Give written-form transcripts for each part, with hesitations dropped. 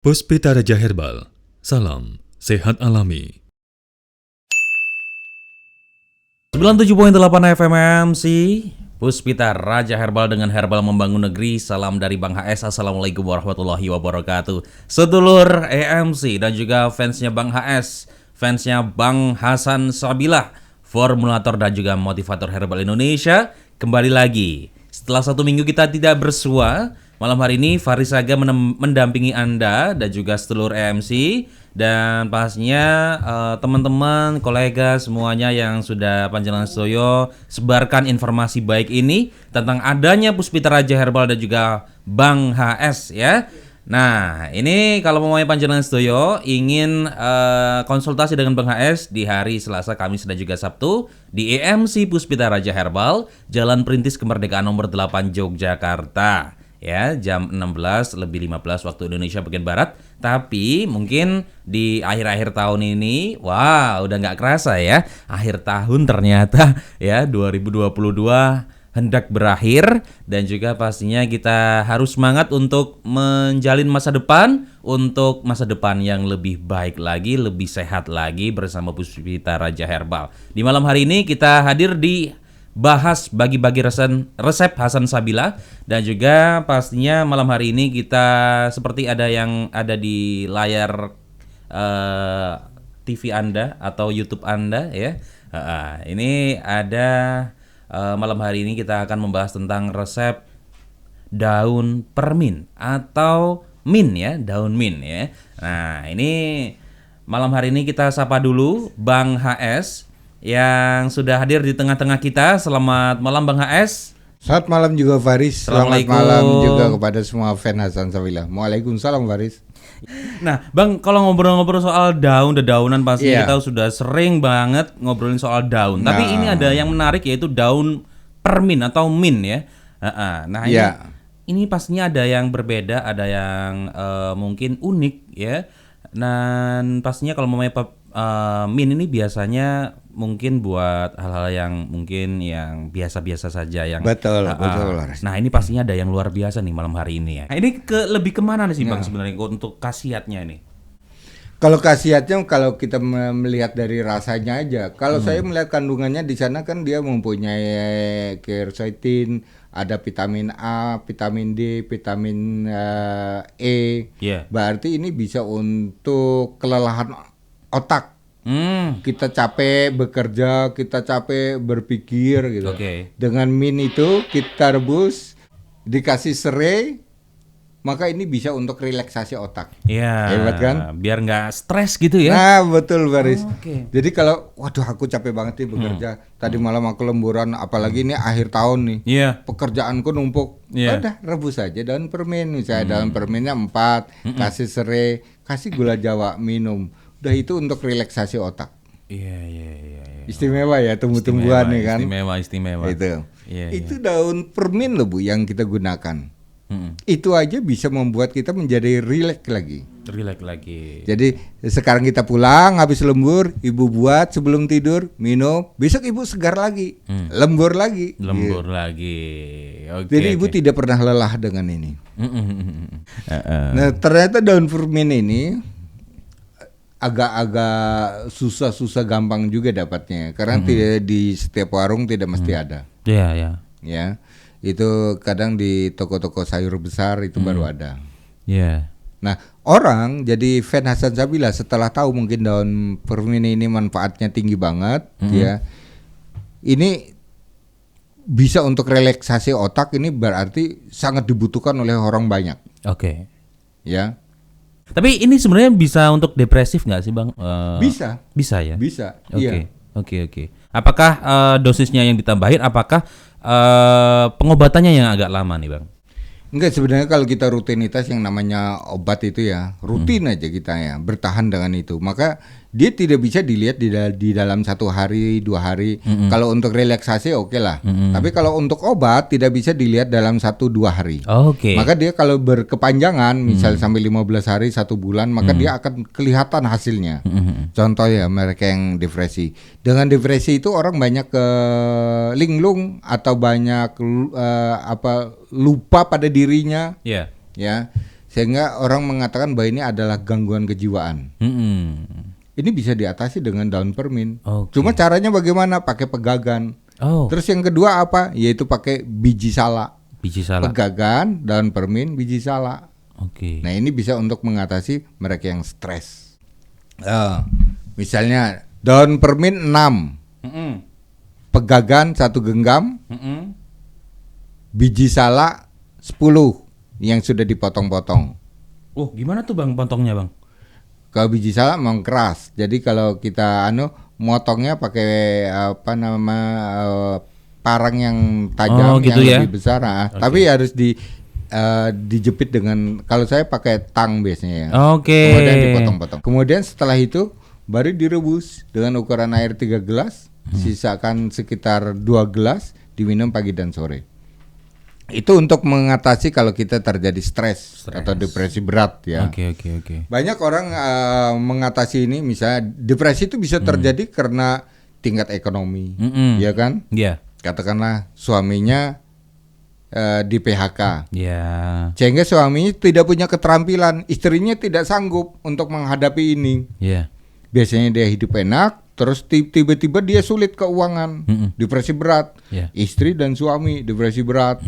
Puspita Raja Herbal, salam sehat alami. 97.8 FM MC Puspita Raja Herbal dengan Herbal Membangun Negeri. Salam dari Bang HS. Assalamualaikum warahmatullahi wabarakatuh. Sedulur EMC dan juga fansnya Bang HS, fansnya Bang Hasan Sabilah, formulator dan juga motivator Herbal Indonesia. Kembali lagi setelah 1 minggu kita tidak bersua. Malam hari ini Faris Saga mendampingi Anda dan juga seluruh EMC dan pastinya teman-teman, kolega semuanya yang sudah panjenengan sedaya sebarkan informasi baik ini tentang adanya Puspita Raja Herbal dan juga Bang HS ya. Nah, ini kalau mau panjenengan sedaya ingin konsultasi dengan Bang HS di hari Selasa, Kamis dan juga Sabtu di EMC Puspita Raja Herbal, Jalan Perintis Kemerdekaan nomor 8 Yogyakarta. Ya, jam 16:15 waktu Indonesia bagian Barat. Tapi mungkin di akhir-akhir tahun ini, wah udah nggak kerasa ya. Akhir tahun ternyata ya 2022 hendak berakhir. Dan juga pastinya kita harus semangat untuk menjalin masa depan. Untuk masa depan yang lebih baik lagi, lebih sehat lagi bersama Puspita Raja Herbal. Di malam hari ini kita hadir di bahas bagi-bagi resep Hasan Sabilah dan juga pastinya malam hari ini kita seperti ada yang ada di layar TV Anda atau YouTube Anda ya. Ini ada malam hari ini kita akan membahas tentang resep daun permin atau min ya, daun min ya. Nah, ini malam hari ini kita sapa dulu Bang HS yang sudah hadir di tengah-tengah kita. Selamat malam Bang HS. Selamat malam juga Faris. Selamat malam juga kepada semua fan Hasan Sabilah. Waalaikumsalam Faris. Nah Bang, kalau ngobrol-ngobrol soal dedaunan pasti kita sudah sering banget ngobrolin soal daun. Tapi ini ada yang menarik yaitu daun permin atau min ya. Nah ini pastinya ada yang berbeda, ada yang mungkin unik ya. Dan pastinya kalau mau min ini biasanya mungkin buat hal-hal yang mungkin yang biasa-biasa saja yang betul. Nah ini pastinya ada yang luar biasa nih malam hari ini ya. Nah, ini lebih kemana nih sih Bang sebenarnya untuk khasiatnya ini? Kalau khasiatnya kalau kita melihat dari rasanya aja. Kalau saya melihat kandungannya di sana kan dia mempunyai quercetin, ada vitamin A, vitamin D, vitamin E. Berarti ini bisa untuk kelelahan otak. Kita capek bekerja, kita capek berpikir gitu. Dengan min itu kita rebus, dikasih serai, maka ini bisa untuk relaksasi otak. Iya. Hebat kan? Biar nggak stres gitu ya. Nah betul Baris. Jadi kalau waduh aku capek banget nih bekerja. Tadi malam aku lemburan, apalagi ini akhir tahun nih. Pekerjaanku numpuk. Udah rebus aja daun permen. Misalnya daun permennya 4, kasih serai, kasih gula Jawa, minum. Udah itu untuk relaksasi otak. Iya. Istimewa ya tumbuh-tumbuhan nih kan. Istimewa. Itu daun permen loh Bu yang kita gunakan. Itu aja bisa membuat kita menjadi rileks lagi. Jadi sekarang kita pulang habis lembur, ibu buat sebelum tidur, minum, besok ibu segar lagi, lembur lagi. Jadi ibu tidak pernah lelah dengan ini. Nah ternyata daun permen ini agak-agak susah gampang juga dapatnya karena tidak di setiap warung tidak mesti ada. Ya, itu kadang di toko-toko sayur besar itu baru ada. Nah orang jadi fan Hasan Sabilah setelah tahu mungkin daun permen ini manfaatnya tinggi banget ya. Ini bisa untuk relaksasi otak, ini berarti sangat dibutuhkan oleh orang banyak. Ya. Tapi ini sebenarnya bisa untuk depresif nggak sih Bang? Bisa ya? Bisa. Oke. Apakah dosisnya yang ditambahin? Apakah pengobatannya yang agak lama nih Bang? Enggak, sebenarnya kalau kita rutinitas yang namanya obat itu ya rutin aja kita ya bertahan dengan itu, maka dia tidak bisa dilihat di dalam 1 hari 2 hari. Kalau untuk relaksasi oke lah. Tapi kalau untuk obat tidak bisa dilihat dalam 1-2 hari. Maka dia kalau berkepanjangan misal sampai 15 hari 1 bulan, maka dia akan kelihatan hasilnya. Contoh ya mereka yang depresi. Dengan depresi itu orang banyak linglung atau banyak lupa pada dirinya. Ya. sehingga orang mengatakan bahwa ini adalah gangguan kejiwaan. Ini bisa diatasi dengan daun permin. Oke. Cuma caranya bagaimana? Pakai pegagan. Oh, Terus yang kedua apa? Yaitu pakai biji salak. biji salak. Pegagan, daun permin, biji salak. Oke. Nah ini bisa untuk mengatasi mereka yang stres. Misalnya daun permin 6, Mm-mm. pegagan 1 genggam, Mm-mm. biji salak 10 yang sudah dipotong-potong. Oh, gimana tuh Bang potongnya Bang? Kalau biji salak memang keras, jadi kalau kita motongnya pakai parang yang tajam, gitu yang ya? lebih besar. Tapi harus dijepit dengan, kalau saya pakai tang biasanya ya. Oke. Kemudian dipotong-potong. Kemudian setelah itu baru direbus dengan ukuran air 3 gelas, sisakan sekitar 2 gelas, diminum pagi dan sore. Itu untuk mengatasi kalau kita terjadi stres atau depresi berat ya. Oke. Banyak orang mengatasi ini, misalnya depresi itu bisa terjadi karena tingkat ekonomi, ya kan? Iya. Katakanlah suaminya di PHK, Iya. sehingga suaminya tidak punya keterampilan, istrinya tidak sanggup untuk menghadapi ini. Iya. Biasanya dia hidup enak, terus tiba-tiba dia sulit keuangan, depresi berat. Iya. Istri dan suami depresi berat.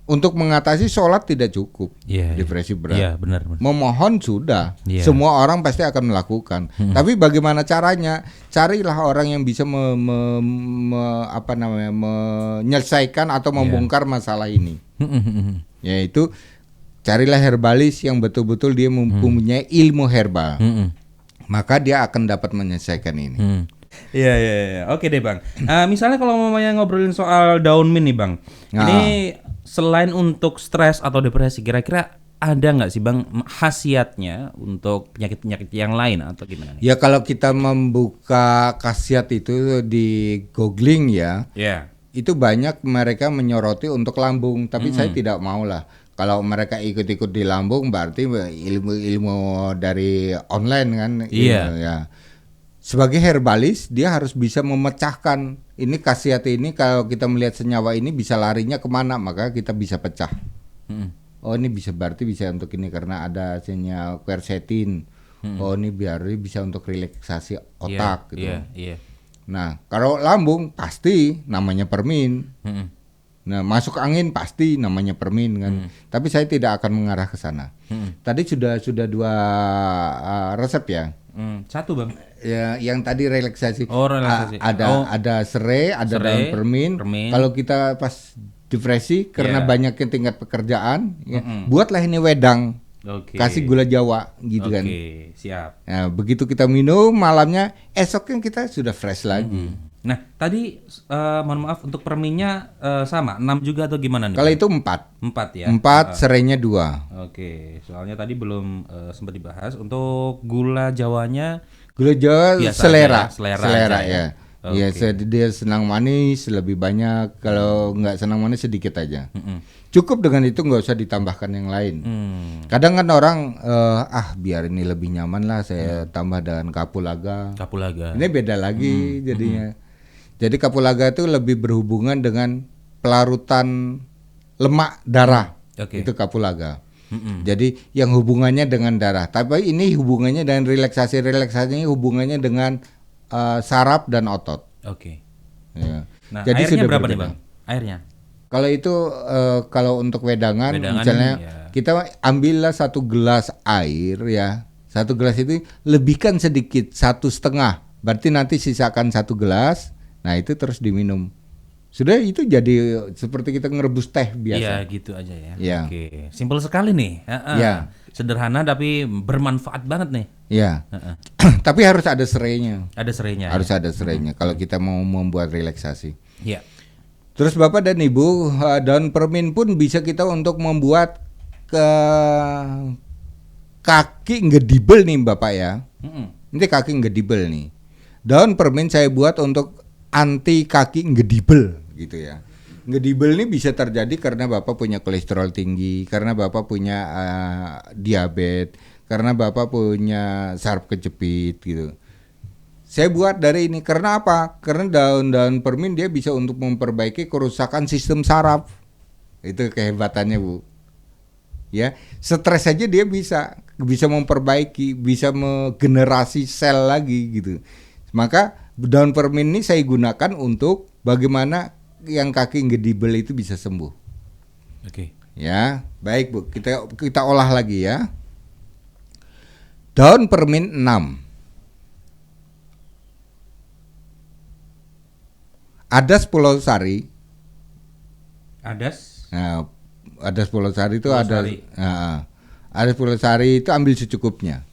Untuk mengatasi sholat tidak cukup, Iya. depresi berat. Iya, benar. Memohon sudah, Iya. semua orang pasti akan melakukan. Tapi bagaimana caranya? Carilah orang yang bisa menyelesaikan atau membongkar masalah ini. Yaitu carilah herbalis yang betul-betul dia mempunyai ilmu herbal. Maka dia akan dapat menyelesaikan ini. Iya. Oke deh Bang. Misalnya kalau mamanya ngobrolin soal daun mint nih Bang. Nah. Ini selain untuk stres atau depresi, kira-kira ada nggak sih Bang khasiatnya untuk penyakit-penyakit yang lain atau gimana nih? Ya kalau kita membuka khasiat itu di googling ya, Iya. itu banyak mereka menyoroti untuk lambung, tapi saya tidak mau lah. Kalau mereka ikut-ikut di lambung berarti ilmu dari online kan. Iya. Ya. Sebagai herbalis dia harus bisa memecahkan ini khasiat ini, kalau kita melihat senyawa ini bisa larinya kemana, maka kita bisa pecah. Oh ini berarti bisa untuk ini karena ada senyawa quercetin. Oh ini bisa untuk relaksasi otak gitu. Iya. Nah kalau lambung pasti namanya permin. Nah masuk angin pasti namanya permin kan. Tapi saya tidak akan mengarah ke sana. Tadi sudah 2 resep ya. Satu Bang. Ya, yang tadi relaksasi. Oh, relaksasi. Ada serai, ada daun permin. Kalau kita pas depresi karena banyaknya tingkat pekerjaan, ya, buatlah ini wedang. Kasih gula Jawa gitu kan. Oke, siap. Nah, begitu kita minum malamnya, esoknya kita sudah fresh lagi. Nah, tadi mohon maaf untuk perminnya sama 6 juga atau gimana nih? Kalau itu 4. 4 ya. 4, serainya 2. Oke, soalnya tadi belum sempat dibahas. Untuk gula Jawanya Gula Jawa biasa selera, aja ya, selera aja ya. Oke. Ya, dia senang manis lebih banyak, kalau nggak senang manis sedikit aja. Cukup dengan itu, nggak usah ditambahkan yang lain. Kadang kan orang biar ini lebih nyaman lah, saya tambah dengan kapulaga. Kapulaga. Ini beda lagi jadinya. Jadi kapulaga itu lebih berhubungan dengan pelarutan lemak darah. Oke. Itu kapulaga. Jadi yang hubungannya dengan darah. Tapi ini hubungannya dengan relaksasi ini hubungannya dengan saraf dan otot. Oke. Ya. Nah, Jadi airnya sudah berapa nih berbeda. Bang? Airnya? Kalau itu kalau untuk wedangan misalnya ya. kita ambillah 1 gelas air ya. 1 gelas itu lebihkan sedikit 1,5. Berarti nanti sisakan 1 gelas. Nah itu terus diminum. Sudah, itu jadi seperti kita ngerebus teh biasa. Iya, gitu aja ya. Iya. Oke, simpel sekali nih. Iya. Sederhana tapi bermanfaat banget nih. Iya. Tapi harus ada serainya. Ada serainya. Harus ada serainya kalau kita mau membuat relaksasi. Iya. Terus Bapak dan Ibu, daun permin pun bisa kita untuk membuat kaki ngedibel nih Bapak ya. Ini kaki ngedibel nih. Daun permin saya buat untuk anti kaki ngedibel gitu ya. Ngedibel ini bisa terjadi karena Bapak punya kolesterol tinggi, karena Bapak punya diabetes, karena Bapak punya saraf kejepit gitu. Saya buat dari ini karena apa? Karena daun-daun permin dia bisa untuk memperbaiki kerusakan sistem saraf. Itu kehebatannya Bu. ya. Stres aja dia bisa memperbaiki, bisa menggenerasi sel lagi gitu. Maka daun permin ini saya gunakan untuk bagaimana yang kaki ngedibel itu bisa sembuh. Oke. Ya, baik Bu, kita olah lagi ya. Daun permin 6. Adas Pulau Sari. Adas. Nah, adas Pulau Sari itu Pulau ada. Sari. Adas Pulau Sari itu ambil secukupnya.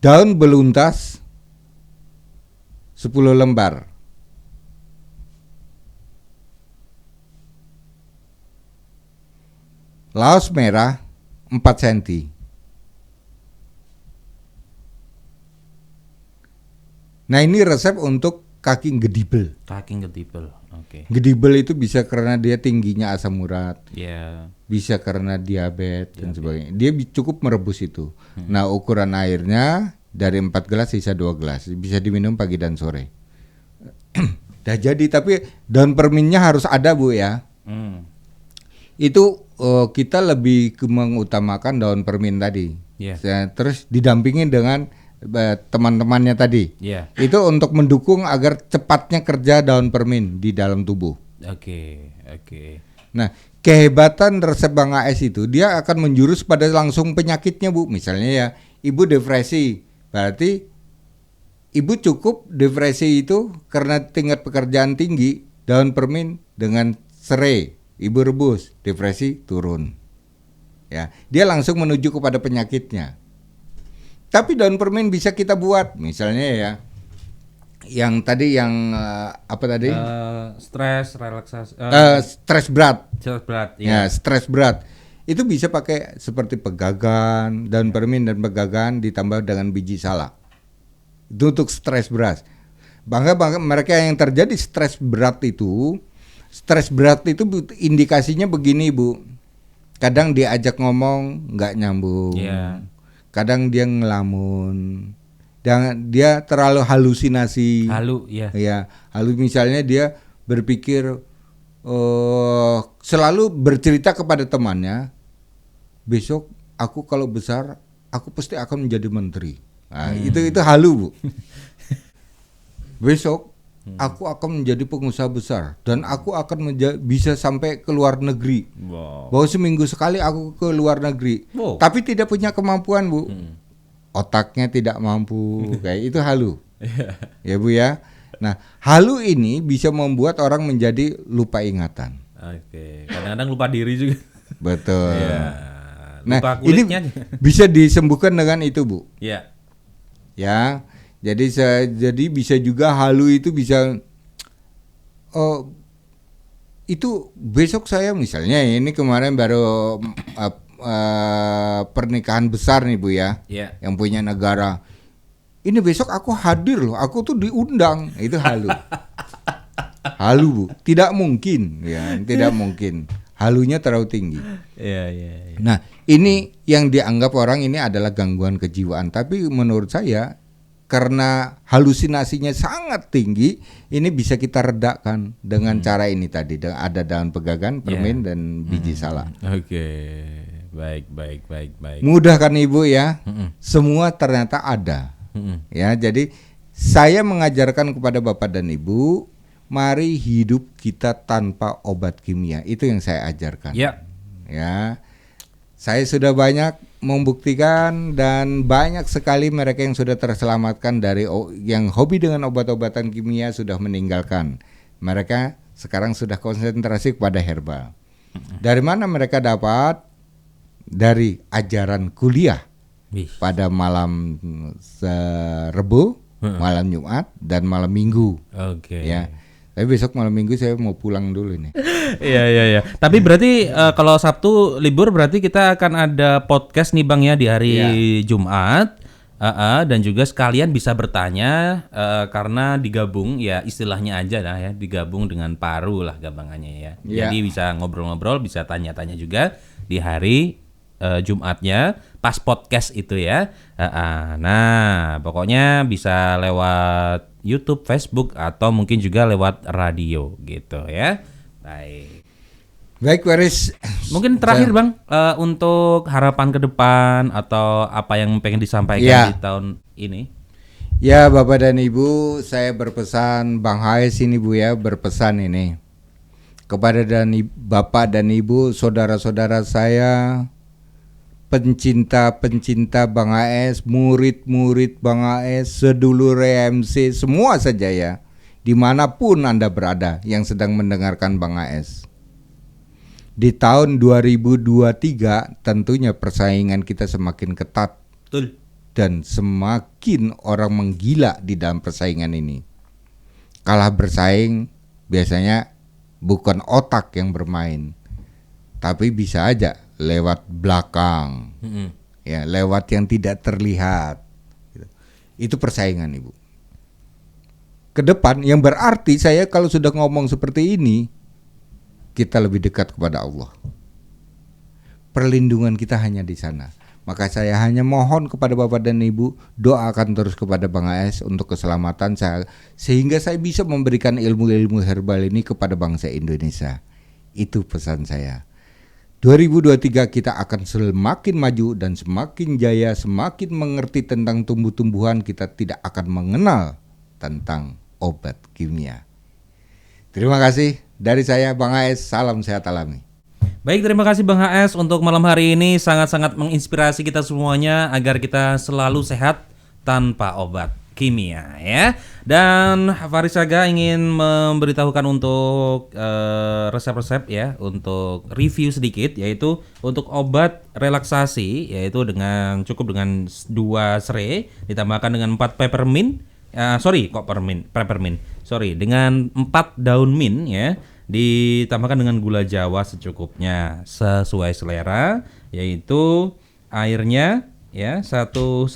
Daun beluntas 10 lembar. Laos merah 4 cm. Nah, ini resep untuk kaki gedibel. Kaki gedibel. Oke. Gedibel itu bisa karena dia tingginya asam urat, Ya. bisa karena diabetes dan sebagainya. Dia cukup merebus itu. Nah, ukuran airnya dari 4 gelas sisa 2 gelas. Bisa diminum pagi dan sore. Dah jadi, tapi daun perminnya harus ada Bu ya. Itu kita lebih mengutamakan daun permin tadi. Terus didampingin dengan teman-temannya tadi. Itu untuk mendukung agar cepatnya kerja daun permin di dalam tubuh. Oke. Nah, kehebatan resep Bang AS itu dia akan menjurus pada langsung penyakitnya Bu. Misalnya ya, ibu depresi, berarti ibu cukup depresi itu karena tingkat pekerjaan tinggi, daun permin dengan serai, ibu rebus, depresi turun. Ya, dia langsung menuju kepada penyakitnya. Tapi daun permin bisa kita buat, misalnya ya, yang tadi yang apa tadi? Stres, relaksasi. Stres berat. Stres berat. Ya, stres berat. Itu bisa pakai seperti pegagan, daun permin dan pegagan ditambah dengan biji salak. Itu untuk stres berat. Bangga mereka yang terjadi stres berat itu indikasinya begini Bu. Kadang diajak ngomong nggak nyambung. Kadang dia ngelamun, dan dia terlalu halusinasi. Halu misalnya dia berpikir selalu bercerita kepada temannya, besok aku kalau besar aku pasti akan menjadi menteri. Nah, itu halu Bu. Besok aku akan menjadi pengusaha besar dan aku akan bisa sampai ke luar negeri. Bahwa seminggu sekali aku ke luar negeri. Tapi tidak punya kemampuan Bu. Otaknya tidak mampu. Kayak itu halu. Ya Bu ya. Nah, halu ini bisa membuat orang menjadi lupa ingatan. Oke. Kadang-kadang lupa diri juga. Betul. Nah, lupa ini kulitnya. bisa disembuhkan dengan itu Bu. Ya. Jadi bisa juga halu itu bisa itu besok saya misalnya ini kemarin baru pernikahan besar nih Bu ya, yang punya negara. Ini besok aku hadir loh, aku tuh diundang. Itu halu. Halu Bu, tidak mungkin ya, tidak mungkin. Halunya terlalu tinggi. Nah, ini yang dianggap orang ini adalah gangguan kejiwaan, tapi menurut saya karena halusinasinya sangat tinggi, ini bisa kita redakan dengan cara ini tadi. Ada daun pegagan, permin dan biji salak. Baik. Mudah kan Ibu ya? Semua ternyata ada. Ya, jadi saya mengajarkan kepada Bapak dan Ibu, mari hidup kita tanpa obat kimia. Itu yang saya ajarkan. Ya. Saya sudah banyak membuktikan dan banyak sekali mereka yang sudah terselamatkan dari yang hobi dengan obat-obatan kimia sudah meninggalkan. Mereka sekarang sudah konsentrasi kepada herbal. Dari mana mereka dapat? Dari ajaran kuliah pada malam Rebu, malam Jumat dan malam Minggu. Ya. Tapi besok malam Minggu saya mau pulang dulu nih. Iya. Tapi berarti kalau Sabtu libur berarti kita akan ada podcast nih Bang ya di hari Jumat. Dan juga sekalian bisa bertanya karena digabung ya istilahnya aja lah ya, digabung dengan paru lah gampangannya ya. Jadi bisa ngobrol-ngobrol, bisa tanya-tanya juga di hari Jumatnya pas podcast itu ya. Nah, pokoknya bisa lewat YouTube, Facebook, atau mungkin juga lewat radio gitu ya. Baik, Waris. mungkin terakhir Bang, untuk harapan ke depan atau apa yang pengen disampaikan Ya. di tahun ini. Ya Bapak dan Ibu, saya berpesan, Bang Haes ini Bu ya, berpesan ini kepada Bapak dan Ibu, saudara-saudara saya, pencinta-pencinta Bang AS, murid-murid Bang AS, sedulur EMC, semua saja ya, dimanapun Anda berada yang sedang mendengarkan Bang AS. Di tahun 2023 tentunya persaingan kita semakin ketat. Betul. Dan semakin orang menggila di dalam persaingan ini. Kalah bersaing biasanya bukan otak yang bermain, tapi bisa aja lewat belakang, ya, lewat yang tidak terlihat. Itu persaingan, Ibu. Ke depan yang berarti saya kalau sudah ngomong seperti ini, kita lebih dekat kepada Allah. Perlindungan kita hanya di sana. Maka saya hanya mohon kepada Bapak dan Ibu, doakan terus kepada Bang AS untuk keselamatan saya, sehingga saya bisa memberikan ilmu-ilmu herbal ini kepada bangsa Indonesia. Itu pesan saya. 2023 kita akan semakin maju dan semakin jaya, semakin mengerti tentang tumbuh-tumbuhan, kita tidak akan mengenal tentang obat kimia. Terima kasih dari saya Bang AS, salam sehat alami. Baik, terima kasih Bang HS untuk malam hari ini, sangat-sangat menginspirasi kita semuanya agar kita selalu sehat tanpa obat kimia ya. Dan Farisaga ingin memberitahukan untuk resep-resep ya, untuk review sedikit, yaitu untuk obat relaksasi, yaitu cukup dengan 2 serai ditambahkan dengan 4 peppermint. Dengan 4 daun mint ya, ditambahkan dengan gula Jawa secukupnya sesuai selera, yaitu airnya ya 1,5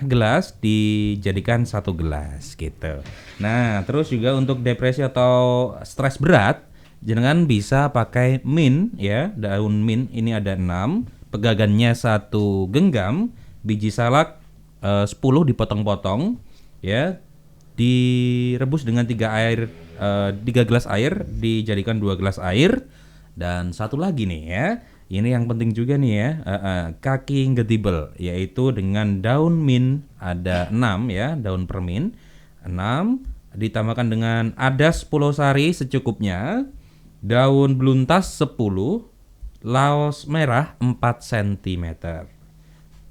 gelas dijadikan 1 gelas gitu. Nah, terus juga untuk depresi atau stres berat, jangan bisa pakai mint ya, daun mint ini ada 6, pegagannya 1 genggam, biji salak 10 dipotong-potong ya, direbus dengan 3 gelas air, dijadikan 2 gelas air. Dan satu lagi nih ya, ini yang penting juga nih ya, kaki gedibel, yaitu dengan daun mint ada 6 ya, daun permin 6, ditambahkan dengan adas pulau sari secukupnya, daun beluntas 10, laos merah 4 cm.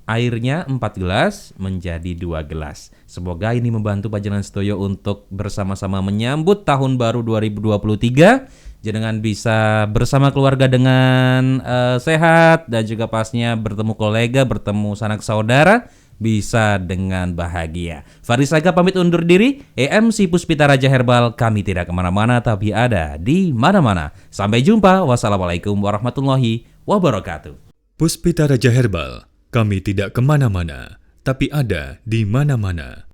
Airnya 4 gelas menjadi 2 gelas. Semoga ini membantu Panjenengan Sedoyo untuk bersama-sama menyambut tahun baru 2023. Jenengan bisa bersama keluarga dengan sehat, dan juga pastinya bertemu kolega, bertemu sanak saudara, bisa dengan bahagia. Farisaga pamit undur diri. EMC Puspita Raja Herbal, kami tidak kemana-mana tapi ada di mana-mana. Sampai jumpa. Wassalamualaikum warahmatullahi wabarakatuh. Puspita Raja Herbal, kami tidak kemana-mana, tapi ada di mana-mana.